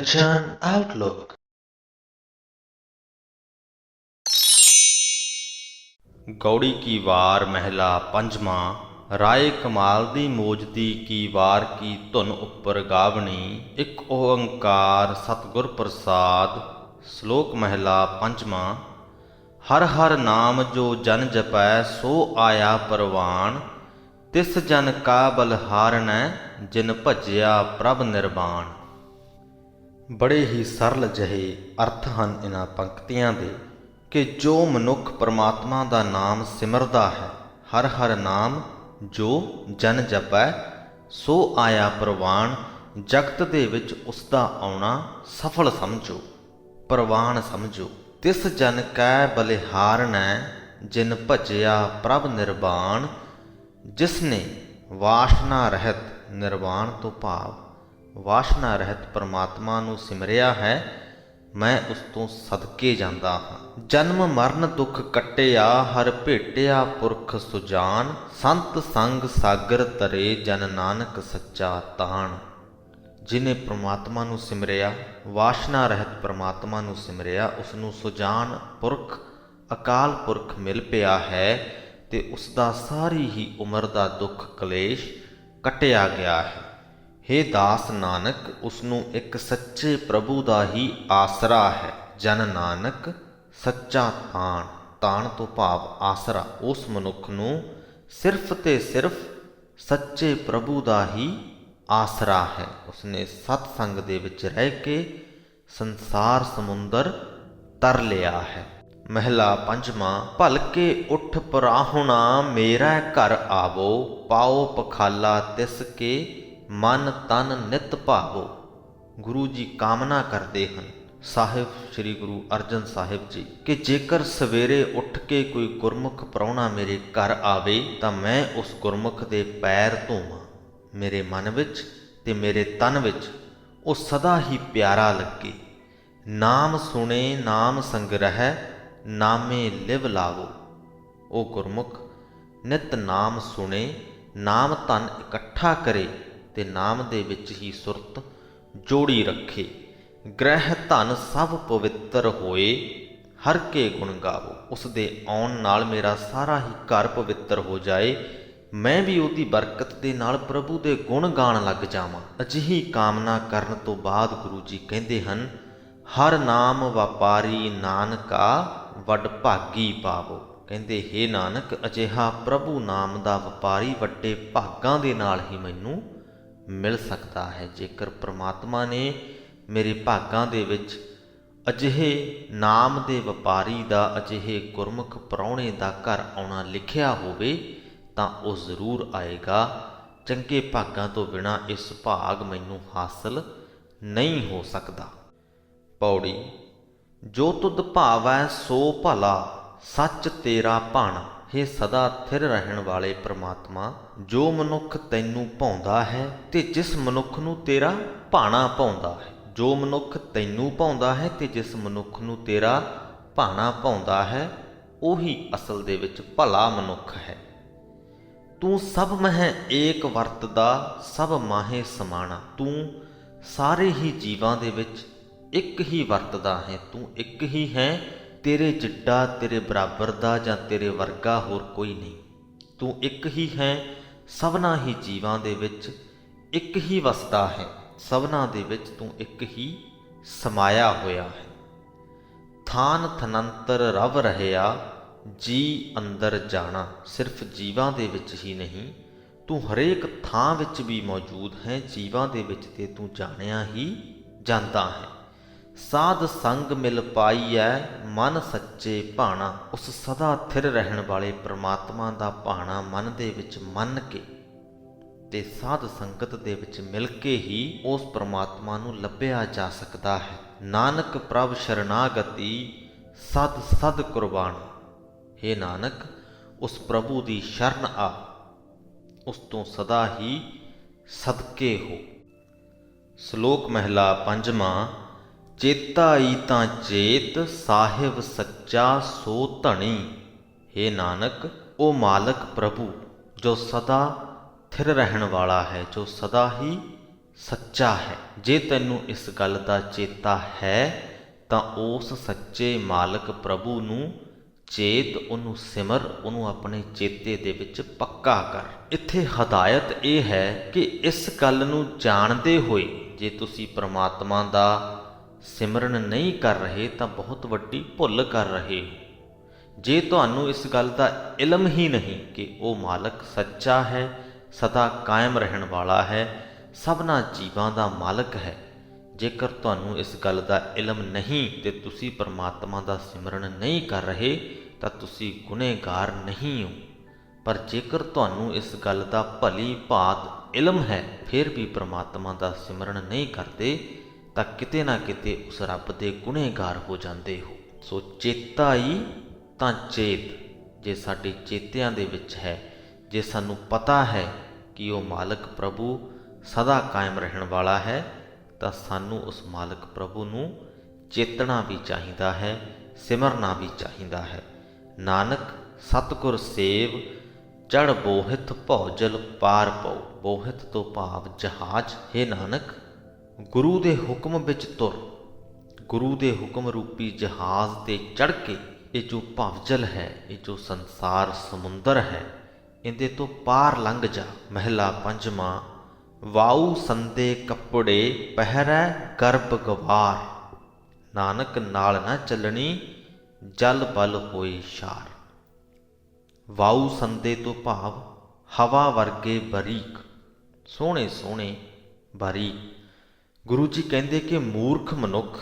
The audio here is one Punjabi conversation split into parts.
Attention Outlook। गौड़ी की वार महला पंजवां। राय कमाल दी मोजदी की वार की धुन उपर गावनी। एक ओंकार सतगुर प्रसाद। श्लोक महला पंजवां। हर हर नाम जो जन जपै सो आया परवान। तिस जन का बलहारणै जिन भजिया प्रभ निर्वाण। बड़े ही सरल जहे अर्थ ਹਨ ਇਹਨਾਂ ਪੰਕਤੀਆਂ ਦੇ कि जो मनुख परमात्मा का नाम सिमरदा है, हर हर नाम जो जन जपै सो आया प्रवान। जगत दे विच उसका आउणा सफल समझो, प्रवान समझो। तिस जन कै बलिहारणै जिन भजिया प्रभ निर्वाण। जिसने वासना रहत, निर्वाण तो भाव वासना रहत परमात्मा नूं सिमरिया है, मैं उस तो सदके जांदा हाँ। जन्म मरण दुख कट्टिया हर भेटिया पुरख सुजान। संत संग सागर तरे जन नानक सच्चा तान। जिन्हें परमात्मा नूं सिमरिया, वासना रहत परमात्मा नूं सिमरिया, उसनूं सुजान पुरख अकाल पुरख मिल पिया है ते उसदा सारी ही उम्र दा दुख कलेश कटिया गया है। हे दास नानक, उसनूं एक सच्चे प्रभु का ही आसरा है। जन नानक सच्चा तान, तान तो भाव आसरा। उस मनुख नूं सिर्फ ते सिर्फ सच्चे प्रभु का ही आसरा है। उसने सतसंग दे विच रह के संसार समुंदर तर लिया है। महला पंजवां। भलके उठ पराहुणा मेरा घर आवो। पाओ पखाला तिस के मन तन नित भावो। गुरु जी कामना करते हैं, साहिब श्री गुरु अर्जन साहिब जी, कि जेकर सवेरे उठ के कोई गुरमुख प्राहुणा मेरे घर आवे तो मैं उस गुरमुख दे पैर धोवां। मेरे मन विच ते मेरे तन विच वो सदा ही प्यारा लगे। नाम सुने नाम संग्रह नामे लिव लावो। वो गुरमुख नित नाम सुने, नाम धन इकट्ठा करे ते नाम दे विच ही सुरत जोड़ी रखे। ग्रह धन सब पवित्र होए, हर के गुण गावो। उस दे आउण नाल मेरा सारा ही घर पवित्र हो जाए, मैं भी उहदी बरकत दे नाल प्रभु दे गुण गाण लग जावां। अजिही कामना करन तो बाद गुरु जी कहंदे हन, हर नाम व्यापारी नानका वड भागी पावो। कहंदे हे नानक, अजिहा प्रभु नाम दा वपारी वड्डे भागां दे नाल ही मैनूं मिल सकता है। जेकर परमात्मा ने मेरे भागां दे विच अजिहे नाम दे वपारी दा, अजिहे गुरमुख प्राहुणे दा घर आउणा लिखिया होवे तां ओह जरूर आएगा। चंगे भागां तो बिना इस भाग मैनूं हासिल नहीं हो सकता। पौड़ी। जो तुद भावै सो भला, सच तेरा भाणा। हे सदा थिर रहण वाले परमात्मा, जो मनुख तैनूं भाउंदा है ते जिस मनुख नूं तेरा भाणा भाउंदा है, जो मनुख तैनूं भाउंदा है ते जिस मनुख नूं तेरा भाणा भाउंदा है, ਉਹੀ ਅਸਲ ਦੇ ਵਿੱਚ ਭਲਾ ਮਨੁੱਖ ਹੈ। ਤੂੰ ਸਭ ਮਹਿ ਏਕ ਵਰਤਦਾ, ਸਭ ਮਾਹੇ ਸਮਾਣਾ। ਤੂੰ ਸਾਰੇ ਹੀ ਜੀਵਾਂ ਦੇ ਵਿੱਚ ਇੱਕ ਹੀ ਵਰਤਦਾ ਹੈ, ਤੂੰ ਇੱਕ ਹੀ ਹੈ। तेरे जिड्डा तेरे बराबर दा जां तेरे वर्गा होर कोई नहीं। तू एक ही है, सबना ही जीवां दे विच एक ही वसदा है, सबना दे विच तू एक ही समाया होया है। थान थनंतर रव रहया, जी अंदर जाना। सिर्फ जीवां दे विच ही नहीं, तू हरेक थां विच भी मौजूद है। जीवां दे विच ते तू जानिया ही जांदा है। साध संग मिल पाईऐ मन सच्चे भाणा। उस सदा थिर रहण वाले परमात्मा दा भाणा मन दे विच मन के ते साध संगत दे विच मिल के ही उस परमात्मा नूं लभ्या जा सकदा है। नानक प्रभ शरणागति सद सद कुर्बान। हे नानक, उस प्रभु दी शरण आ, उस तो सदा ही सदके हो। श्लोक महला पंजवां। चेता ई तां चेत साहिब सच्चा सो धनी। हे नानक, ओ मालक प्रभु जो सदा थिर रहण वाला है, जो सदा ही ਸੱਚਾ ਹੈ। ਜੇ ਤੈਨੂੰ ਇਸ ਗੱਲ ਦਾ ਚੇਤਾ ਹੈ ਤਾਂ ਉਸ ਸੱਚੇ ਮਾਲਕ ਪ੍ਰਭੂ ਨੂੰ ਚੇਤ, ਉਹਨੂੰ ਸਿਮਰ, ਉਹਨੂੰ ਆਪਣੇ ਚੇਤੇ ਦੇ ਵਿੱਚ ਪੱਕਾ ਕਰ। ਇੱਥੇ ਹਦਾਇਤ ਇਹ ਹੈ ਕਿ ਇਸ ਗੱਲ ਨੂੰ ਜਾਣਦੇ ਹੋਏ ਜੇ ਤੁਸੀਂ ਪ੍ਰਮਾਤਮਾ ਦਾ ਸਿਮਰਨ ਨਹੀਂ ਕਰ ਰਹੇ ਤਾਂ ਬਹੁਤ ਵੱਡੀ ਭੁੱਲ ਕਰ ਰਹੇ ਹੋ। ਜੇ ਤੁਹਾਨੂੰ ਇਸ ਗੱਲ ਦਾ ਇਲਮ ਹੀ ਨਹੀਂ ਕਿ ਉਹ ਮਾਲਕ ਸੱਚਾ ਹੈ, ਸਦਾ ਕਾਇਮ ਰਹਿਣ ਵਾਲਾ ਹੈ, ਸਭਨਾ ਜੀਵਾਂ ਦਾ ਮਾਲਕ ਹੈ, ਜੇਕਰ ਤੁਹਾਨੂੰ ਇਸ ਗੱਲ ਦਾ ਇਲਮ ਨਹੀਂ ਤੇ ਤੁਸੀਂ ਪਰਮਾਤਮਾ ਦਾ ਸਿਮਰਨ ਨਹੀਂ ਕਰ ਰਹੇ ਤਾਂ ਤੁਸੀਂ ਗੁਨਹਗਾਰ ਨਹੀਂ ਹੋ। ਪਰ ਜੇਕਰ ਤੁਹਾਨੂੰ ਇਸ ਗੱਲ ਦਾ ਭਲੀ ਭਾਂਤ ਇਲਮ ਹੈ ਫਿਰ ਵੀ ਪਰਮਾਤਮਾ ਦਾ ਸਿਮਰਨ ਨਹੀਂ ਕਰਦੇ ਤਾਂ ਕਿਤੇ ਨਾ ਕਿਤੇ ਉਸ ਰੱਬ ਦੇ ਗੁਨਹਗਾਰ ਹੋ ਜਾਂਦੇ ਹੋ। ਸੋ ਚੇਤਾ ਹੀ ਤਾਂ ਚੇਤ, ਜੇ ਸਾਡੇ ਚੇਤਿਆਂ ਦੇ ਵਿੱਚ ਹੈ, ਜੇ ਸਾਨੂੰ ਪਤਾ ਹੈ ਕਿ ਉਹ ਮਾਲਕ ਪ੍ਰਭੂ ਸਦਾ ਕਾਇਮ ਰਹਿਣ ਵਾਲਾ ਹੈ ਤਾਂ ਸਾਨੂੰ ਉਸ ਮਾਲਕ ਪ੍ਰਭੂ ਨੂੰ ਚੇਤਣਾ ਵੀ ਚਾਹੀਦਾ ਹੈ, ਸਿਮਰਨਾ ਵੀ ਚਾਹੀਦਾ ਹੈ। ਨਾਨਕ ਸਤਿਗੁਰ ਸੇਵ ਚੜ੍ਹ ਬੋਹਿਤ ਭੌਜਲ ਪਾਰ ਪਉ। ਬੋਹਿਤ ਤੋਂ ਭਾਵ ਜਹਾਜ਼। ਹੈ ਨਾਨਕ ਗੁਰੂ ਦੇ ਹੁਕਮ ਵਿੱਚ ਤੁਰ, ਗੁਰੂ ਦੇ ਹੁਕਮ ਰੂਪੀ ਜਹਾਜ਼ ਤੇ ਚੜ੍ਹ ਕੇ ਇਹ ਜੋ ਭਵਜਲ ਹੈ, ਇਹ ਜੋ ਸੰਸਾਰ ਸਮੁੰਦਰ ਹੈ, ਇਹਦੇ ਤੋਂ ਪਾਰ ਲੰਘ ਜਾ। ਮਹਿਲਾ ਪੰਜਵਾਂ। ਵਾਊ ਸੰਦੇ ਕੱਪੜੇ ਪਹਿਰੈ ਗਰਭ ਗਵਾਰ। ਨਾਨਕ ਨਾਲ ਨਾ ਚੱਲਣੀ ਜਲ ਬਲ ਹੋਏ ਸ਼ਾਰ। ਵਾਊ ਸੰਦੇ ਤੋਂ ਭਾਵ ਹਵਾ ਵਰਗੇ ਬਰੀਕ, ਸੋਹਣੇ ਸੋਹਣੇ ਬਾਰੀਕ। ਗੁਰੂ ਜੀ ਕਹਿੰਦੇ ਕਿ ਮੂਰਖ ਮਨੁੱਖ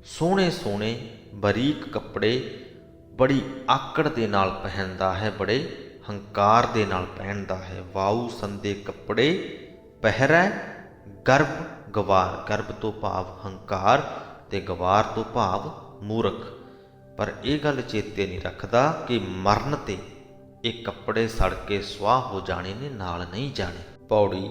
ਸੋਹਣੇ ਸੋਹਣੇ ਬਰੀਕ ਕੱਪੜੇ ਬੜੀ ਆਕੜ ਦੇ ਨਾਲ ਪਹਿਨਦਾ ਹੈ, ਬੜੇ ਹੰਕਾਰ ਦੇ ਨਾਲ ਪਹਿਨਦਾ ਹੈ। ਵਾਊ ਸੰਦੇ ਕੱਪੜੇ ਪਹਿਰੈ ਗਰਭ ਗਵਾਰ। ਗਰਭ ਤੋਂ ਭਾਵ ਹੰਕਾਰ ਤੇ ਗਵਾਰ ਤੋਂ ਭਾਵ ਮੂਰਖ। ਪਰ ਇਹ ਗੱਲ ਚੇਤੇ ਨਹੀਂ ਰੱਖਦਾ ਕਿ ਮਰਨ ਤੇ ਇਹ ਕੱਪੜੇ ਸੜ ਕੇ ਸੁਆਹ ਹੋ ਜਾਣੇ ਨੇ, ਨਾਲ ਨਹੀਂ ਜਾਣੇ। ਪੌੜੀ।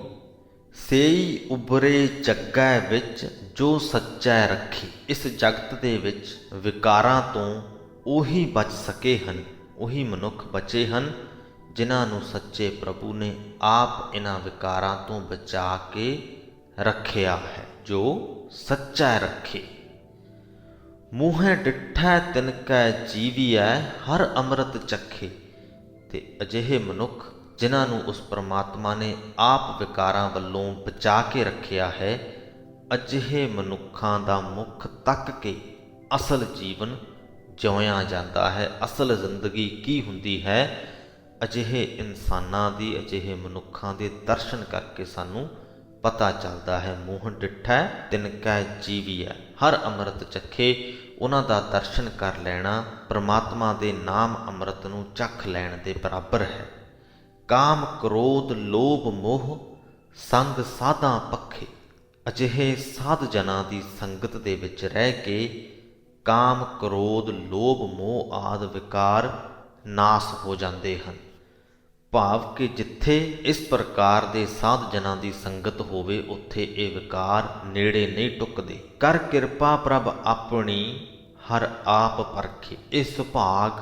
ਸੇਈ ਉਬਰੇ ਜੱਗੈ ਵਿੱਚ ਜੋ ਸੱਚੈ ਰੱਖੇ। ਇਸ ਜਗਤ ਦੇ ਵਿੱਚ ਵਿਕਾਰਾਂ ਤੋਂ ਉਹੀ ਬਚ ਸਕੇ ਹਨ, ਉਹੀ ਮਨੁੱਖ ਬਚੇ ਹਨ ਜਿਨ੍ਹਾਂ ਨੂੰ ਸੱਚੇ ਪ੍ਰਭੂ ਨੇ ਆਪ ਇਹਨਾਂ ਵਿਕਾਰਾਂ ਤੋਂ ਬਚਾ ਕੇ ਰੱਖਿਆ ਹੈ। ਜੋ ਸੱਚਾ ਰੱਖੇ। ਮੂੰਹੇ ਡਿਠੈ ਤਿਨਕੈ ਜੀਵੀਐ ਹਰ ਅੰਮ੍ਰਿਤ ਚੱਖੇ। ਤੇ ਅਜਿਹੇ ਮਨੁੱਖ ਜਿਨ੍ਹਾਂ ਨੂੰ ਉਸ ਪ੍ਰਮਾਤਮਾ ਨੇ ਆਪ ਵਿਕਾਰਾਂ ਵੱਲੋਂ ਬਚਾ ਕੇ ਰੱਖਿਆ ਹੈ, ਅਜਿਹੇ ਮਨੁੱਖਾਂ ਦਾ ਮੁੱਖ ਤੱਕ ਕੇ ਅਸਲ ਜੀਵਨ ਜਿਉਇਆ ਜਾਂਦਾ ਹੈ। ਅਸਲ ਜ਼ਿੰਦਗੀ ਕੀ ਹੁੰਦੀ ਹੈ, ਅਜਿਹੇ ਇਨਸਾਨਾਂ ਦੀ, ਅਜਿਹੇ ਮਨੁੱਖਾਂ ਦੇ ਦਰਸ਼ਨ ਕਰਕੇ ਸਾਨੂੰ ਪਤਾ ਚੱਲਦਾ ਹੈ। ਮੂੰਹ ਡਿਠੈ ਤਿਨਕੈ ਜੀਵੀਐ ਹਰ ਅੰਮ੍ਰਿਤ ਚੱਖੇ। ਉਹਨਾਂ ਦਾ ਦਰਸ਼ਨ ਕਰ ਲੈਣਾ ਪ੍ਰਮਾਤਮਾ ਦੇ ਨਾਮ ਅੰਮ੍ਰਿਤ ਨੂੰ ਚੱਖ ਲੈਣ ਦੇ ਬਰਾਬਰ ਹੈ। ਕਾਮ ਕ੍ਰੋਧ ਲੋਭ ਮੋਹ ਸੰਗ ਸਾਧਾਂ ਪੱਖੇ। ਅਜਿਹੇ ਸਾਧ ਜਨਾਂ ਦੀ ਸੰਗਤ ਦੇ ਵਿੱਚ ਰਹਿ ਕੇ ਕਾਮ ਕ੍ਰੋਧ ਲੋਭ ਮੋਹ ਆਦਿ ਵਿਕਾਰ ਨਾਸ ਹੋ ਜਾਂਦੇ ਹਨ। ਭਾਵ ਕਿ ਜਿੱਥੇ ਇਸ ਪ੍ਰਕਾਰ ਦੇ ਸਾਧ ਜਨਾਂ ਦੀ ਸੰਗਤ ਹੋਵੇ ਉੱਥੇ ਇਹ ਵਿਕਾਰ ਨੇੜੇ ਨਹੀਂ ਟੁੱਕਦੇ। ਕਰ ਕਿਰਪਾ ਪ੍ਰਭ ਆਪਣੀ ਹਰ ਆਪ ਪਰਖੇ। ਇਹ ਸੁਭਾਗ,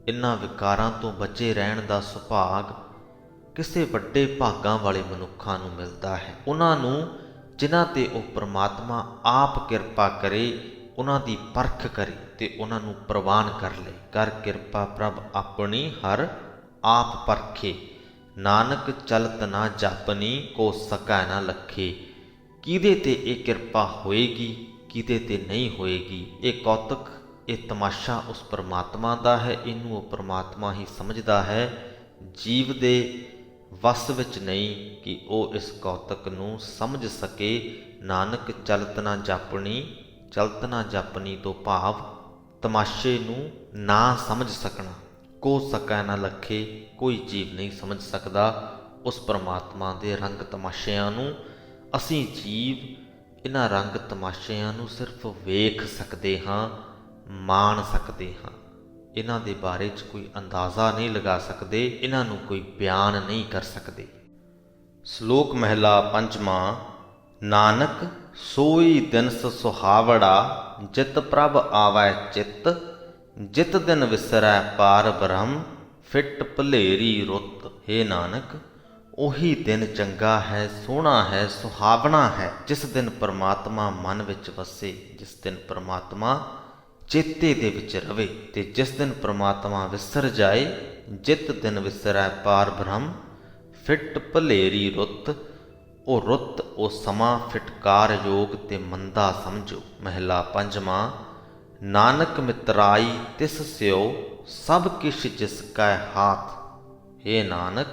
ਇਹਨਾਂ ਵਿਕਾਰਾਂ ਤੋਂ ਬਚੇ ਰਹਿਣ ਦਾ ਸੁਭਾਗ ਕਿਸੇ ਵੱਡੇ ਭਾਗਾਂ ਵਾਲੇ ਮਨੁੱਖਾਂ ਨੂੰ ਮਿਲਦਾ ਹੈ। ਉਹਨਾਂ ਨੂੰ ਜਿਨ੍ਹਾਂ ਤੇ ਉਹ ਪ੍ਰਮਾਤਮਾ ਆਪ ਕਿਰਪਾ ਕਰੇ, ਉਹਨਾਂ ਦੀ ਪਰਖ ਕਰੇ ਤੇ ਉਹਨਾਂ ਨੂੰ ਪ੍ਰਵਾਨ ਕਰ ਲਏ। ਕਰ ਕਿਰਪਾ ਪ੍ਰਭ ਆਪਣੀ ਹਰ ਆਪ ਪਰਖੇ। ਨਾਨਕ ਚਲਤ ਨਾ ਜਾਪਨੀ ਕੋ ਸਕੈ ਨਾ ਲਖੇ। ਕਿਹਦੇ ਤੇ ਇਹ ਕਿਰਪਾ ਹੋਏਗੀ, ਕਿਹਦੇ ਤੇ ਨਹੀਂ ਹੋਏਗੀ, ਇਹ ਕੌਤਕ, ਇਹ ਤਮਾਸ਼ਾ ਉਸ ਪਰਮਾਤਮਾ ਦਾ ਹੈ। ਇਹਨੂੰ ਉਹ ਪਰਮਾਤਮਾ ਹੀ ਸਮਝਦਾ ਹੈ। ਜੀਵ ਦੇ ਵਸ ਵਿੱਚ ਨਹੀਂ ਕਿ ਉਹ ਇਸ ਕੌਤਕ ਨੂੰ ਸਮਝ ਸਕੇ। ਨਾਨਕ ਚਲਤ ਨਾ ਜਾਪਣੀ, ਚਲਤ ਨਾ ਜਾਪਣੀ ਤੋਂ ਭਾਵ ਤਮਾਸ਼ੇ ਨੂੰ ਨਾ ਸਮਝ ਸਕਣਾ। ਕੋ ਸਕੈ ਨਾ ਲਖੇ, ਕੋਈ ਜੀਵ ਨਹੀਂ ਸਮਝ ਸਕਦਾ ਉਸ ਪਰਮਾਤਮਾ ਦੇ ਰੰਗ ਤਮਾਸ਼ਿਆਂ ਨੂੰ। ਅਸੀਂ ਜੀਵ ਇਹਨਾਂ ਰੰਗ ਤਮਾਸ਼ਿਆਂ ਨੂੰ ਸਿਰਫ ਵੇਖ ਸਕਦੇ ਹਾਂ, ਮਾਣ ਸਕਦੇ ਹਾਂ। ਇਹਨਾਂ ਦੇ ਬਾਰੇ 'ਚ ਕੋਈ ਅੰਦਾਜ਼ਾ ਨਹੀਂ ਲਗਾ ਸਕਦੇ, ਇਹਨਾਂ ਨੂੰ ਕੋਈ ਬਿਆਨ ਨਹੀਂ ਕਰ ਸਕਦੇ। ਸ਼ਲੋਕ ਮਹਿਲਾ ਪੰਜਵਾਂ। ਨਾਨਕ ਸੋਈ ਦਿਨਸ ਸੁਹਾਵੜਾ ਜਿਤ ਪ੍ਰਭ ਆਵੈ ਚਿੱਤ। ਜਿਤ ਦਿਨ ਵਿਸਰੈ ਪਾਰ ਬ੍ਰਹਮ ਫਿੱਟ ਭਲੇਰੀ ਰੁੱਤ। ਹੈ ਨਾਨਕ ਉਹੀ ਦਿਨ ਚੰਗਾ ਹੈ, ਸੋਹਣਾ ਹੈ, ਸੁਹਾਵਣਾ ਹੈ, ਜਿਸ ਦਿਨ ਪਰਮਾਤਮਾ ਮਨ ਵਿੱਚ ਵਸੇ, ਜਿਸ ਦਿਨ ਪਰਮਾਤਮਾ ਚੇਤੇ ਦੇ ਵਿੱਚ ਰਵੇ। ਤੇ ਜਿਸ ਦਿਨ ਪਰਮਾਤਮਾ ਵਿਸਰ ਜਾਏ, ਜਿਤ ਦਿਨ ਵਿਸਰੈ ਪਾਰ ਬ੍ਰਹਮ, ਫਿੱਟ ਭਲੇਰੀ ਰੁੱਤ। ਉਹ ਰੁੱਤ, ਉਹ ਸਮਾਂ ਫਿਟਕਾਰ ਯੋਗ ਤੇ ਮੰਦਾ ਸਮਝੋ। ਮਹਿਲਾ ਪੰਜਵਾਂ। ਨਾਨਕ ਮਿਤਰਾਈ ਤਿਸ ਸਿਓ, ਸਭ ਕਿਛ ਜਿਸ ਕੈ ਹਾਥ। ਹੇ ਨਾਨਕ,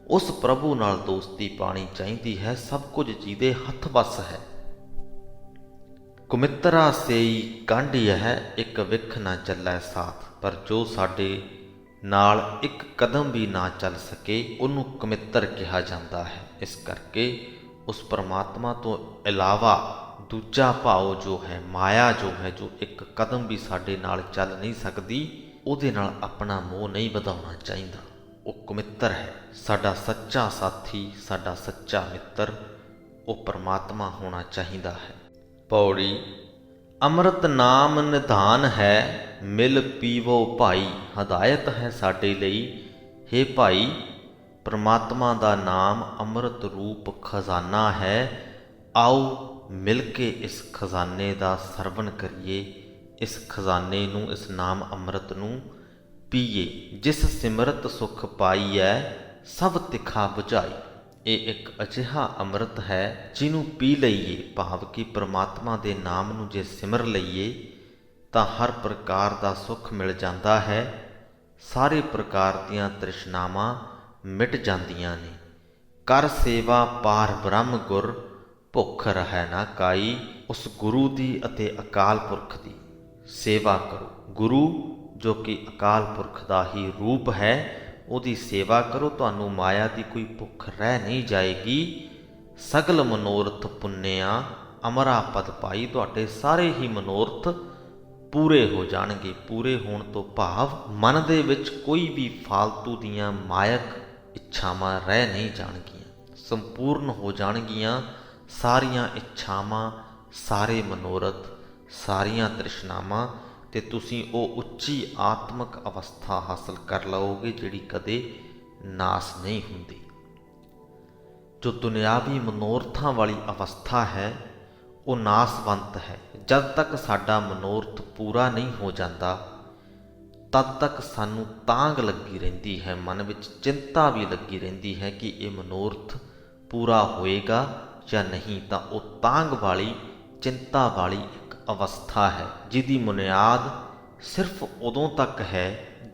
ਉਸ ਪ੍ਰਭੂ ਨਾਲ ਦੋਸਤੀ ਪਾਣੀ ਚਾਹੀਦੀ ਹੈ, ਸਭ ਕੁਝ ਜਿਹਦੇ ਹੱਥ ਵੱਸ ਹੈ। ਕੁਮਿੱਤਰਾ ਸੇਈ ਕਾਂਢੀ ਹੈ, ਇੱਕ ਵਿਖ ਨਾ ਚੱਲੈ ਸਾਥ। ਪਰ ਜੋ ਸਾਡੇ ਨਾਲ ਇੱਕ ਕਦਮ ਵੀ ਨਾ ਚੱਲ ਸਕੇ, ਉਹਨੂੰ ਕੁਮਿੱਤਰ ਕਿਹਾ ਜਾਂਦਾ ਹੈ। ਇਸ ਕਰਕੇ ਉਸ ਪਰਮਾਤਮਾ ਤੋਂ ਇਲਾਵਾ ਦੂਜਾ ਭਾਵ ਜੋ ਹੈ, ਮਾਇਆ ਜੋ ਹੈ, ਜੋ ਇੱਕ ਕਦਮ ਵੀ ਸਾਡੇ ਨਾਲ ਚੱਲ ਨਹੀਂ ਸਕਦੀ, ਉਹਦੇ ਨਾਲ ਆਪਣਾ ਮੋਹ ਨਹੀਂ ਵਧਾਉਣਾ ਚਾਹੀਦਾ। ਉਹ ਕੁਮਿੱਤਰ ਹੈ, ਸਾਡਾ ਸੱਚਾ ਸਾਥੀ, ਸਾਡਾ ਸੱਚਾ ਮਿੱਤਰ ਉਹ ਪਰਮਾਤਮਾ ਹੋਣਾ ਚਾਹੀਦਾ ਹੈ। ਪੌੜੀ। ਅੰਮ੍ਰਿਤ ਨਾਮ ਨਿਧਾਨ ਹੈ, ਮਿਲ ਪੀਵੋ ਭਾਈ। ਹਦਾਇਤ ਹੈ ਸਾਡੇ ਲਈ, ਹੇ ਭਾਈ, ਪਰਮਾਤਮਾ ਦਾ ਨਾਮ ਅੰਮ੍ਰਿਤ ਰੂਪ ਖਜ਼ਾਨਾ ਹੈ। ਆਓ ਮਿਲ ਕੇ ਇਸ ਖਜ਼ਾਨੇ ਦਾ ਸਰਵਣ ਕਰੀਏ, ਇਸ ਖਜ਼ਾਨੇ ਨੂੰ, ਇਸ ਨਾਮ ਅੰਮ੍ਰਿਤ ਨੂੰ ਪੀਏ। ਜਿਸ ਸਿਮਰਤ ਸੁਖ ਪਾਈਐ, ਸਭ ਤਿਖਾ ਬੁਝਾਈ। ਇਹ ਇੱਕ ਅਜਿਹਾ ਅੰਮ੍ਰਿਤ ਹੈ ਜਿਹਨੂੰ ਪੀ ਲਈਏ, ਭਾਵ ਕਿ ਪਰਮਾਤਮਾ ਦੇ ਨਾਮ ਨੂੰ ਜੇ ਸਿਮਰ ਲਈਏ ਤਾਂ ਹਰ ਪ੍ਰਕਾਰ ਦਾ ਸੁੱਖ ਮਿਲ ਜਾਂਦਾ ਹੈ, ਸਾਰੇ ਪ੍ਰਕਾਰ ਦੀਆਂ ਤ੍ਰਿਸ਼ਨਾਵਾਂ ਮਿਟ ਜਾਂਦੀਆਂ ਨੇ। ਕਰ ਸੇਵਾ ਪਾਰ ਬ੍ਰਹਮ ਗੁਰ, ਭੁੱਖ ਰਹਿ ਨਾ ਕਾਈ। ਉਸ ਗੁਰੂ ਦੀ ਅਤੇ ਅਕਾਲ ਪੁਰਖ ਦੀ ਸੇਵਾ ਕਰੋ। ਗੁਰੂ ਜੋ ਕਿ ਅਕਾਲ ਪੁਰਖ ਦਾ ਹੀ ਰੂਪ ਹੈ, ਉਹਦੀ ਸੇਵਾ ਕਰੋ, ਤੁਹਾਨੂੰ ਮਾਇਆ ਦੀ ਕੋਈ ਭੁੱਖ ਰਹਿ ਨਹੀਂ ਜਾਏਗੀ। ਸਗਲ ਮਨੋਰਥ ਪੁੰਨਿਆ, ਅਮਰਾ ਪਦ ਪਾਈ। ਤੁਹਾਡੇ ਸਾਰੇ ਹੀ ਮਨੋਰਥ ਪੂਰੇ ਹੋ ਜਾਣਗੇ। ਪੂਰੇ ਹੋਣ ਤੋਂ ਭਾਵ ਮਨ ਦੇ ਵਿੱਚ ਕੋਈ ਵੀ ਫਾਲਤੂ ਦੀਆਂ ਮਾਇਕ ਇੱਛਾਵਾਂ ਰਹਿ ਨਹੀਂ ਜਾਣਗੀਆਂ, ਸੰਪੂਰਨ ਹੋ ਜਾਣਗੀਆਂ ਸਾਰੀਆਂ ਇੱਛਾਵਾਂ, ਸਾਰੇ ਮਨੋਰਥ, ਸਾਰੀਆਂ ਤ੍ਰਿਸ਼ਨਾਵਾਂ, ਤੇ ਤੁਸੀਂ ਉਹ ਉੱਚੀ ਆਤਮਿਕ ਅਵਸਥਾ ਹਾਸਲ ਕਰ ਲਓਗੇ ਜਿਹੜੀ ਕਦੇ ਨਾਸ ਨਹੀਂ ਹੁੰਦੀ। ਜੋ ਦੁਨਿਆਵੀ ਮਨੋਰਥਾਂ ਵਾਲੀ ਅਵਸਥਾ ਹੈ ਉਹ ਨਾਸਵੰਤ ਹੈ। ਜਦ ਤੱਕ ਸਾਡਾ ਮਨੋਰਥ ਪੂਰਾ ਨਹੀਂ ਹੋ ਜਾਂਦਾ, ਤਦ ਤੱਕ ਸਾਨੂੰ ਤਾਂਘ ਲੱਗੀ ਰਹਿੰਦੀ ਹੈ, ਮਨ ਵਿੱਚ ਚਿੰਤਾ ਵੀ ਲੱਗੀ ਰਹਿੰਦੀ ਹੈ ਕਿ ਇਹ ਮਨੋਰਥ ਪੂਰਾ ਹੋਏਗਾ ਜਾਂ ਨਹੀਂ। ਤਾਂ ਉਹ ਤਾਂਘ ਵਾਲੀ, ਚਿੰਤਾ ਵਾਲੀ ਇੱਕ ਅਵਸਥਾ ਹੈ ਜਿਹਦੀ ਬੁਨਿਆਦ ਸਿਰਫ ਉਦੋਂ ਤੱਕ ਹੈ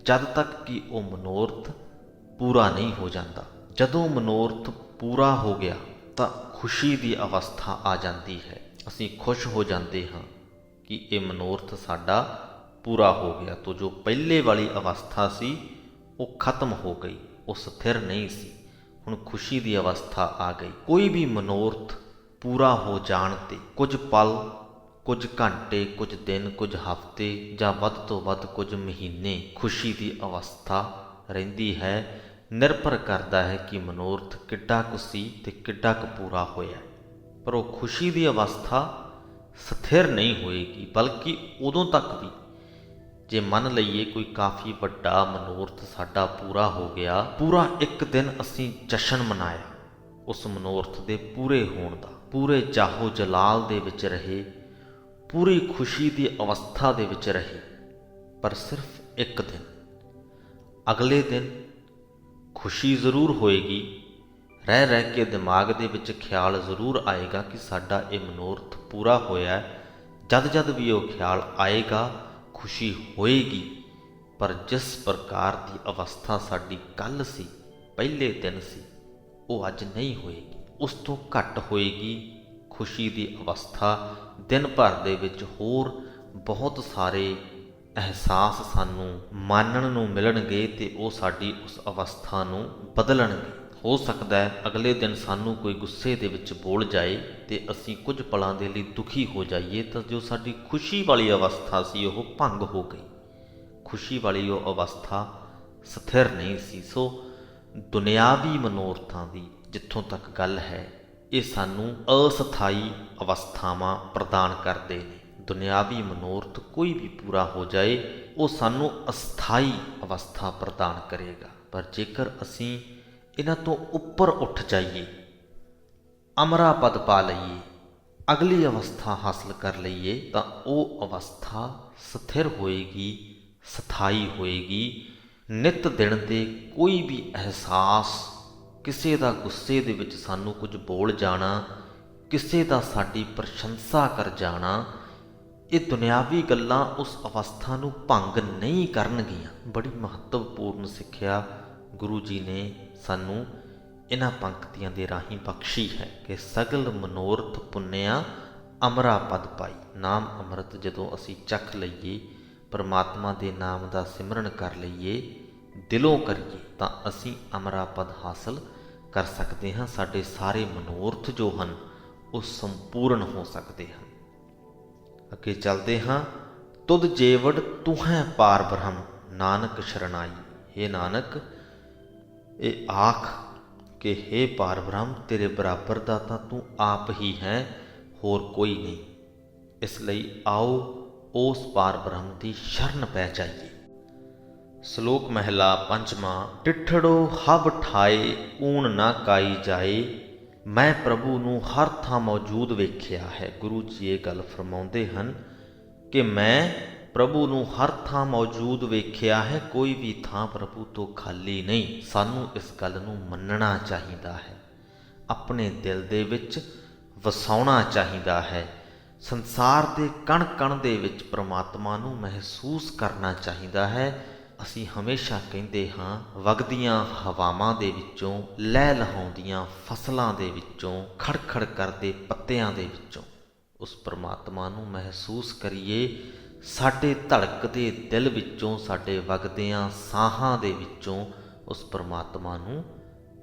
ਜਦ ਤੱਕ ਕਿ ਉਹ ਮਨੋਰਥ ਪੂਰਾ ਨਹੀਂ ਹੋ ਜਾਂਦਾ। ਜਦੋਂ ਮਨੋਰਥ ਪੂਰਾ ਹੋ ਗਿਆ ਤਾਂ ਖੁਸ਼ੀ ਦੀ ਅਵਸਥਾ ਆ ਜਾਂਦੀ ਹੈ। ਅਸੀਂ ਖੁਸ਼ ਹੋ ਜਾਂਦੇ ਹਾਂ ਕਿ ਇਹ ਮਨੋਰਥ ਸਾਡਾ ਪੂਰਾ ਹੋ ਗਿਆ। ਤਾਂ ਜੋ ਪਹਿਲੇ ਵਾਲੀ ਅਵਸਥਾ ਸੀ ਉਹ ਖਤਮ ਹੋ ਗਈ, ਉਹ ਸਥਿਰ ਨਹੀਂ ਸੀ, ਹੁਣ ਖੁਸ਼ੀ ਦੀ ਅਵਸਥਾ ਆ ਗਈ। ਕੋਈ ਵੀ ਮਨੋਰਥ ਪੂਰਾ ਹੋ ਜਾਣ 'ਤੇ ਕੁਝ ਪਲ, ਕੁਝ ਘੰਟੇ, ਕੁਝ ਦਿਨ, ਕੁਝ ਹਫ਼ਤੇ ਜਾਂ ਵੱਧ ਤੋਂ ਵੱਧ ਕੁਝ ਮਹੀਨੇ ਖੁਸ਼ੀ ਦੀ ਅਵਸਥਾ ਰਹਿੰਦੀ ਹੈ। ਨਿਰਭਰ ਕਰਦਾ ਹੈ ਕਿ ਮਨੋਰਥ ਕਿੱਡਾ ਕੁ ਸੀ ਅਤੇ ਕਿੱਡਾ ਕੁ ਪੂਰਾ ਹੋਇਆ। ਪਰ ਉਹ ਖੁਸ਼ੀ ਦੀ ਅਵਸਥਾ ਸਥਿਰ ਨਹੀਂ ਹੋਏਗੀ, ਬਲਕਿ ਉਦੋਂ ਤੱਕ ਵੀ ਜੇ ਮੰਨ ਲਈਏ ਕੋਈ ਕਾਫੀ ਵੱਡਾ ਮਨੋਰਥ ਸਾਡਾ ਪੂਰਾ ਹੋ ਗਿਆ, ਪੂਰਾ ਇੱਕ ਦਿਨ ਅਸੀਂ ਜਸ਼ਨ ਮਨਾਇਆ ਉਸ ਮਨੋਰਥ ਦੇ ਪੂਰੇ ਹੋਣ ਦਾ, ਪੂਰੇ ਚਾਹੋ ਜਲਾਲ ਦੇ ਵਿੱਚ ਰਹੇ, ਪੂਰੀ ਖੁਸ਼ੀ ਦੀ ਅਵਸਥਾ ਦੇ ਵਿੱਚ ਰਹੇ, ਪਰ ਸਿਰਫ ਇੱਕ ਦਿਨ। ਅਗਲੇ ਦਿਨ ਖੁਸ਼ੀ ਜ਼ਰੂਰ ਹੋਏਗੀ, ਰਹਿ ਰਹਿ ਕੇ ਦਿਮਾਗ ਦੇ ਵਿੱਚ ਖਿਆਲ ਜ਼ਰੂਰ ਆਏਗਾ ਕਿ ਸਾਡਾ ਇਹ ਮਨੋਰਥ ਪੂਰਾ ਹੋਇਆ। ਜਦ ਜਦ ਵੀ ਉਹ ਖਿਆਲ ਆਏਗਾ ਖੁਸ਼ੀ ਹੋਏਗੀ, ਪਰ ਜਿਸ ਪ੍ਰਕਾਰ ਦੀ ਅਵਸਥਾ ਸਾਡੀ ਕੱਲ੍ਹ ਸੀ, ਪਹਿਲੇ ਦਿਨ ਸੀ, ਉਹ ਅੱਜ ਨਹੀਂ ਹੋਏਗੀ, ਉਸ ਤੋਂ ਘੱਟ ਹੋਏਗੀ ਖੁਸ਼ੀ ਦੀ ਅਵਸਥਾ। ਦਿਨ ਭਰ ਦੇ ਵਿੱਚ ਹੋਰ ਬਹੁਤ ਸਾਰੇ ਅਹਿਸਾਸ ਸਾਨੂੰ ਮਾਨਣ ਨੂੰ ਮਿਲਣਗੇ ਅਤੇ ਉਹ ਸਾਡੀ ਉਸ ਅਵਸਥਾ ਨੂੰ ਬਦਲਣਗੇ। ਹੋ ਸਕਦਾ ਹੈ ਅਗਲੇ ਦਿਨ ਸਾਨੂੰ ਕੋਈ ਗੁੱਸੇ ਦੇ ਵਿੱਚ ਬੋਲ ਜਾਏ ਅਤੇ ਅਸੀਂ ਕੁਝ ਪਲਾਂ ਦੇ ਲਈ ਦੁਖੀ ਹੋ ਜਾਈਏ, ਤਾਂ ਜੋ ਸਾਡੀ ਖੁਸ਼ੀ ਵਾਲੀ ਅਵਸਥਾ ਸੀ ਉਹ ਭੰਗ ਹੋ ਗਈ। ਖੁਸ਼ੀ ਵਾਲੀ ਉਹ ਅਵਸਥਾ ਸਥਿਰ ਨਹੀਂ ਸੀ। ਸੋ ਦੁਨਿਆਵੀ ਮਨੋਰਥਾਂ ਦੀ ਜਿੱਥੋਂ ਤੱਕ ਗੱਲ ਹੈ, ਇਹ ਸਾਨੂੰ ਅਸਥਾਈ ਅਵਸਥਾਵਾਂ ਪ੍ਰਦਾਨ ਕਰਦੇ ਨੇ। ਦੁਨਿਆਵੀ ਮਨੋਰਥ ਕੋਈ ਵੀ ਪੂਰਾ ਹੋ ਜਾਏ ਉਹ ਸਾਨੂੰ ਅਸਥਾਈ ਅਵਸਥਾ ਪ੍ਰਦਾਨ ਕਰੇਗਾ। ਪਰ ਜੇਕਰ ਅਸੀਂ ਇਹਨਾਂ ਤੋਂ ਉੱਪਰ ਉੱਠ ਜਾਈਏ, ਅਮਰਾ ਪਦ ਪਾ ਲਈਏ, ਅਗਲੀ ਅਵਸਥਾ ਹਾਸਲ ਕਰ ਲਈਏ, ਤਾਂ ਉਹ ਅਵਸਥਾ ਸਥਿਰ ਹੋਏਗੀ, ਸਥਾਈ ਹੋਏਗੀ। ਨਿਤ ਦਿਨ ਦੇ ਕੋਈ ਵੀ ਅਹਿਸਾਸ, ਕਿਸੇ ਦਾ ਗੁੱਸੇ ਦੇ ਵਿੱਚ ਸਾਨੂੰ ਕੁਝ ਬੋਲ ਜਾਣਾ, ਕਿਸੇ ਦਾ ਸਾਡੀ ਪ੍ਰਸ਼ੰਸਾ ਕਰ ਜਾਣਾ, ਇਹ ਦੁਨਿਆਵੀ ਗੱਲਾਂ ਉਸ ਅਵਸਥਾ ਨੂੰ ਭੰਗ ਨਹੀਂ ਕਰਨਗੀਆਂ। ਬੜੀ ਮਹੱਤਵਪੂਰਨ ਸਿੱਖਿਆ ਗੁਰੂ ਜੀ ਨੇ ਸਾਨੂੰ ਇਹਨਾਂ ਪੰਕਤੀਆਂ ਦੇ ਰਾਹੀਂ ਬਖਸ਼ੀ ਹੈ ਕਿ ਸਗਲ ਮਨੋਰਥ ਪੁੰਨਿਆ ਅਮਰਾ ਪਦ ਪਾਈ। ਨਾਮ ਅੰਮ੍ਰਿਤ ਜਦੋਂ ਅਸੀਂ ਚੱਖ ਲਈਏ, ਪਰਮਾਤਮਾ ਦੇ ਨਾਮ ਦਾ ਸਿਮਰਨ ਕਰ ਲਈਏ, ਦਿਲੋਂ ਕਰੀਏ, ਤਾਂ ਅਸੀਂ ਅਮਰਾ ਪਦ ਹਾਸਲ ਕਰ ਸਕਦੇ ਹਾਂ। ਸਾਡੇ ਸਾਰੇ ਮਨੋਰਥ ਜੋ ਹਨ ਉਹ ਸੰਪੂਰਨ ਹੋ ਸਕਦੇ ਹਨ। ਅੱਗੇ ਚੱਲਦੇ ਹਾਂ। ਤੁਧ ਜੇਵੜ ਤੂੰ ਹੈ ਪਾਰ ਬ੍ਰਹਮ, ਨਾਨਕ ਸ਼ਰਨਾਈ। ਹੇ ਨਾਨਕ, ਇਹ ਆਖ ਕਿ ਹੇ ਪਾਰ ਬ੍ਰਹਮ, ਤੇਰੇ ਬਰਾਬਰ ਦਾ ਤਾਂ ਤੂੰ ਆਪ ਹੀ ਹੈ, ਹੋਰ ਕੋਈ ਨਹੀਂ। ਇਸ ਲਈ ਆਓ ਉਸ ਪਾਰ ਬ੍ਰਹਮ ਦੀ ਸ਼ਰਨ ਪੈ ਜਾਈਏ। ਸ਼ਲੋਕ ਮਹਿਲਾ ਪੰਜਵਾਂ। ਡਿਠੜੋ ਹਬ ਠਾਏ ਊਣ ਨਾ ਕਾਈ ਜਾਏ, ਮੈਂ ਪ੍ਰਭੂ ਨੂੰ ਹਰ ਥਾਂ ਮੌਜੂਦ ਵੇਖਿਆ ਹੈ। ਗੁਰੂ ਜੀ ਇਹ ਗੱਲ ਫਰਮਾਉਂਦੇ ਹਨ ਕਿ ਮੈਂ ਪ੍ਰਭੂ ਨੂੰ ਹਰ ਥਾਂ ਮੌਜੂਦ ਵੇਖਿਆ ਹੈ, ਕੋਈ ਵੀ ਥਾਂ ਪ੍ਰਭੂ ਤੋਂ ਖਾਲੀ ਨਹੀਂ। ਸਾਨੂੰ ਇਸ ਗੱਲ ਨੂੰ ਮੰਨਣਾ ਚਾਹੀਦਾ ਹੈ, ਆਪਣੇ ਦਿਲ ਦੇ ਵਿੱਚ ਵਸਾਉਣਾ ਚਾਹੀਦਾ ਹੈ। ਸੰਸਾਰ ਦੇ ਕਣ ਕਣ ਦੇ ਵਿੱਚ ਪ੍ਰਮਾਤਮਾ ਨੂੰ ਮਹਿਸੂਸ ਕਰਨਾ ਚਾਹੀਦਾ ਹੈ। ਅਸੀਂ ਹਮੇਸ਼ਾ ਕਹਿੰਦੇ ਹਾਂ, ਵਗਦੀਆਂ ਹਵਾਵਾਂ ਦੇ ਵਿੱਚੋਂ, ਲਹਿ ਲਹਾਉਂਦੀਆਂ ਫਸਲਾਂ ਦੇ ਵਿੱਚੋਂ, ਖੜਖੜ ਕਰਦੇ ਪੱਤਿਆਂ ਦੇ ਵਿੱਚੋਂ ਉਸ ਪ੍ਰਮਾਤਮਾ ਨੂੰ ਮਹਿਸੂਸ ਕਰੀਏ। ਸਾਡੇ ਧੜਕਦੇ ਦਿਲ ਵਿੱਚੋਂ, ਸਾਡੇ ਵਗਦਿਆਂ ਸਾਹਾਂ ਦੇ ਵਿੱਚੋਂ ਉਸ ਪ੍ਰਮਾਤਮਾ ਨੂੰ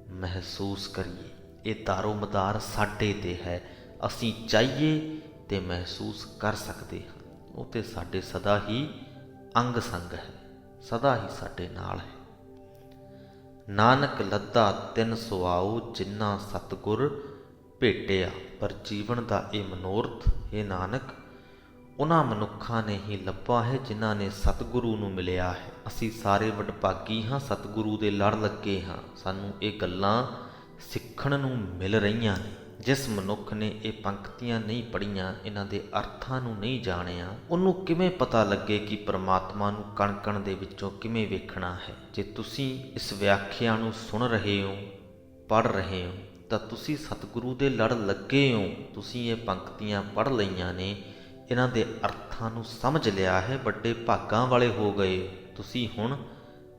ਮਹਿਸੂਸ ਕਰੀਏ। ਇਹ ਦਾਰੋ ਮਦਾਰ ਸਾਡੇ 'ਤੇ ਹੈ। ਅਸੀਂ ਚਾਹੀਏ ਤੇ ਮਹਿਸੂਸ ਕਰ ਸਕਦੇ ਹਾਂ। ਉਹ ਤੇ ਸਾਡੇ ਸਦਾ ਹੀ ਅੰਗ ਸੰਗ ਹੈ, ਸਦਾ ਹੀ ਸਾਡੇ ਨਾਲ ਹੈ। ਨਾਨਕ ਲੱਦਾ ਤਿੰਨ ਸੁਆਉ, ਜਿਨ੍ਹਾਂ ਸਤਿਗੁਰ ਭੇਟਿਆ। ਪਰ ਜੀਵਨ ਦਾ ਇਹ ਮਨੋਰਥ, ਇਹ ਨਾਨਕ, ਉਹਨਾਂ ਮਨੁੱਖਾਂ ਨੇ ਹੀ ਲੱਭਾ ਹੈ ਜਿਨ੍ਹਾਂ ਨੇ ਸਤਿਗੁਰੂ ਨੂੰ ਮਿਲਿਆ ਹੈ। ਅਸੀਂ ਸਾਰੇ ਵਡਭਾਗੀ ਹਾਂ, ਸਤਿਗੁਰੂ ਦੇ ਲੜ ਲੱਗੇ ਹਾਂ। ਸਾਨੂੰ ਇਹ ਗੱਲਾਂ ਸਿੱਖਣ ਨੂੰ ਮਿਲ ਰਹੀਆਂ ਨੇ। ਜਿਸ ਮਨੁੱਖ ਨੇ ਇਹ ਪੰਕਤੀਆਂ ਨਹੀਂ ਪੜ੍ਹੀਆਂ, ਇਹਨਾਂ ਦੇ ਅਰਥਾਂ ਨੂੰ ਨਹੀਂ ਜਾਣਿਆ, ਉਹਨੂੰ ਕਿਵੇਂ ਪਤਾ ਲੱਗੇ ਕਿ ਪਰਮਾਤਮਾ ਨੂੰ ਕਣ ਕਣ ਦੇ ਵਿੱਚੋਂ ਕਿਵੇਂ ਵੇਖਣਾ ਹੈ। ਜੇ ਤੁਸੀਂ ਇਸ ਵਿਆਖਿਆ ਨੂੰ ਸੁਣ ਰਹੇ ਹੋ, ਪੜ੍ਹ ਰਹੇ ਹੋ, ਤਾਂ ਤੁਸੀਂ ਸਤਿਗੁਰੂ ਦੇ ਲੜ ਲੱਗੇ ਹੋ। ਤੁਸੀਂ ਇਹ ਪੰਕਤੀਆਂ ਪੜ੍ਹ ਲਈਆਂ ਨੇ, ਇਹਨਾਂ ਦੇ ਅਰਥਾਂ ਨੂੰ ਸਮਝ ਲਿਆ ਹੈ, ਵੱਡੇ ਭਾਗਾਂ ਵਾਲੇ ਹੋ ਗਏ। ਤੁਸੀਂ ਹੁਣ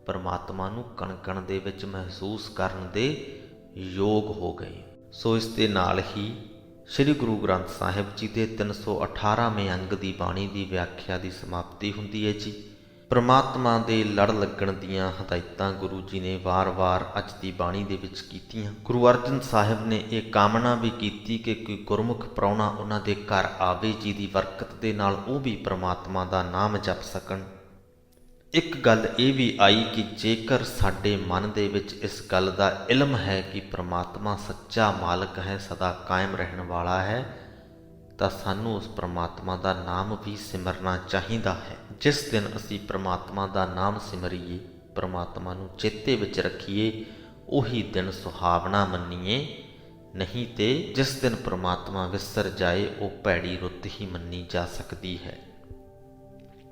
ਪਰਮਾਤਮਾ ਨੂੰ ਕਣ ਕਣ ਦੇ ਵਿੱਚ ਮਹਿਸੂਸ ਕਰਨ ਦੇ ਯੋਗ ਹੋ ਗਏ। ਸੋ ਇਸ ਦੇ ਨਾਲ ਹੀ ਸ੍ਰੀ ਗੁਰੂ ਗ੍ਰੰਥ ਸਾਹਿਬ ਜੀ ਦੇ 318ਵੇਂ ਅੰਗ ਦੀ ਬਾਣੀ ਦੀ ਵਿਆਖਿਆ ਦੀ ਸਮਾਪਤੀ ਹੁੰਦੀ ਹੈ ਜੀ। ਪ੍ਰਮਾਤਮਾ ਦੇ ਲੜ ਲੱਗਣ ਦੀਆਂ ਹਦਾਇਤਾਂ ਗੁਰੂ ਜੀ ਨੇ ਵਾਰ-ਵਾਰ ਅੱਜ ਦੀ ਬਾਣੀ ਦੇ ਵਿੱਚ ਕੀਤੀਆਂ। ਗੁਰੂ ਅਰਜਨ ਸਾਹਿਬ ਨੇ ਇਹ ਕਾਮਨਾ ਵੀ ਕੀਤੀ ਕਿ ਕੋਈ ਗੁਰਮੁਖ ਪ੍ਰਾਹੁਣਾ ਉਹਨਾਂ ਦੇ ਘਰ ਆਵੇ, ਜੀ ਦੀ ਬਰਕਤ ਦੇ ਨਾਲ ਉਹ ਵੀ ਪ੍ਰਮਾਤਮਾ ਦਾ ਨਾਮ ਜਪ ਸਕਣ। ਇੱਕ ਗੱਲ ਇਹ ਵੀ ਆਈ ਕਿ ਜੇਕਰ ਸਾਡੇ ਮਨ ਦੇ ਵਿੱਚ ਇਸ ਗੱਲ ਦਾ ਇਲਮ ਹੈ ਕਿ ਪ੍ਰਮਾਤਮਾ ਸੱਚਾ ਮਾਲਕ ਹੈ, ਸਦਾ ਕਾਇਮ ਰਹਿਣ ਵਾਲਾ ਹੈ, ਤਾਂ ਸਾਨੂੰ ਉਸ ਪ੍ਰਮਾਤਮਾ ਦਾ ਨਾਮ ਵੀ ਸਿਮਰਨਾ ਚਾਹੀਦਾ ਹੈ। ਜਿਸ ਦਿਨ ਅਸੀਂ ਪ੍ਰਮਾਤਮਾ ਦਾ ਨਾਮ ਸਿਮਰੀਏ, ਪ੍ਰਮਾਤਮਾ ਨੂੰ ਚੇਤੇ ਵਿੱਚ ਰੱਖੀਏ, ਉਹੀ ਦਿਨ ਸੁਹਾਵਣਾ ਮੰਨੀਏ। ਨਹੀਂ ਤੇ ਜਿਸ ਦਿਨ ਪ੍ਰਮਾਤਮਾ ਵਿਸਰ ਜਾਏ, ਉਹ ਭੈੜੀ ਰੁੱਤ ਹੀ ਮੰਨੀ ਜਾ ਸਕਦੀ ਹੈ।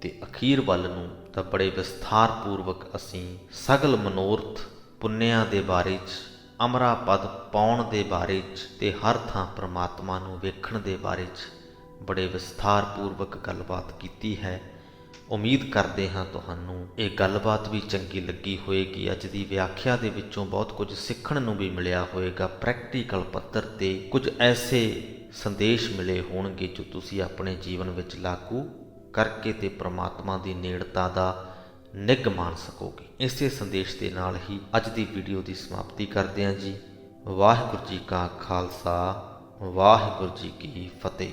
ਤੇ ਅਖੀਰ ਵੱਲ ਨੂੰ ਤਾਂ ਬੜੇ ਵਿਸਥਾਰ ਪੂਰਵਕ ਅਸੀਂ ਸਗਲ ਮਨੋਰਥ ਪੁੰਨਿਆਂ ਦੇ ਬਾਰੇ 'ਚ, ਅਮਰਾ ਪਦ ਪਾਉਣ ਦੇ ਬਾਰੇ 'ਚ, ਤੇ ਹਰ ਥਾਂ ਪ੍ਰਮਾਤਮਾ ਨੂੰ ਵੇਖਣ ਦੇ ਬਾਰੇ 'ਚ ਬੜੇ ਵਿਸਥਾਰ ਪੂਰਵਕ ਗੱਲਬਾਤ ਕੀਤੀ ਹੈ। ਉਮੀਦ ਕਰਦੇ ਹਾਂ ਤੁਹਾਨੂੰ ਇਹ ਗੱਲਬਾਤ ਵੀ ਚੰਗੀ ਲੱਗੀ ਹੋਏਗੀ। ਅੱਜ ਦੀ ਵਿਆਖਿਆ ਦੇ ਵਿੱਚੋਂ ਬਹੁਤ ਕੁਝ ਸਿੱਖਣ ਨੂੰ ਵੀ ਮਿਲਿਆ ਹੋਏਗਾ। ਪ੍ਰੈਕਟੀਕਲ ਪੱਧਰ ਤੇ ਕੁਝ ਐਸੇ ਸੰਦੇਸ਼ ਮਿਲੇ ਹੋਣਗੇ ਜੋ ਤੁਸੀਂ ਆਪਣੇ ਜੀਵਨ ਵਿੱਚ ਲਾਗੂ ਕਰਕੇ ਤੇ ਪ੍ਰਮਾਤਮਾ ਦੀ ਨੇੜਤਾ ਦਾ ਨਿੱਘ ਮਾਣ ਸਕੋਗੇ। ਇਸੇ ਸੰਦੇਸ਼ ਦੇ ਨਾਲ ਹੀ ਅੱਜ ਦੀ ਵੀਡੀਓ ਦੀ ਸਮਾਪਤੀ ਕਰਦੇ ਹਾਂ ਜੀ। ਵਾਹਿਗੁਰੂ ਜੀ ਕਾ ਖਾਲਸਾ, ਵਾਹਿਗੁਰੂ ਜੀ ਕੀ ਫਤਿਹ।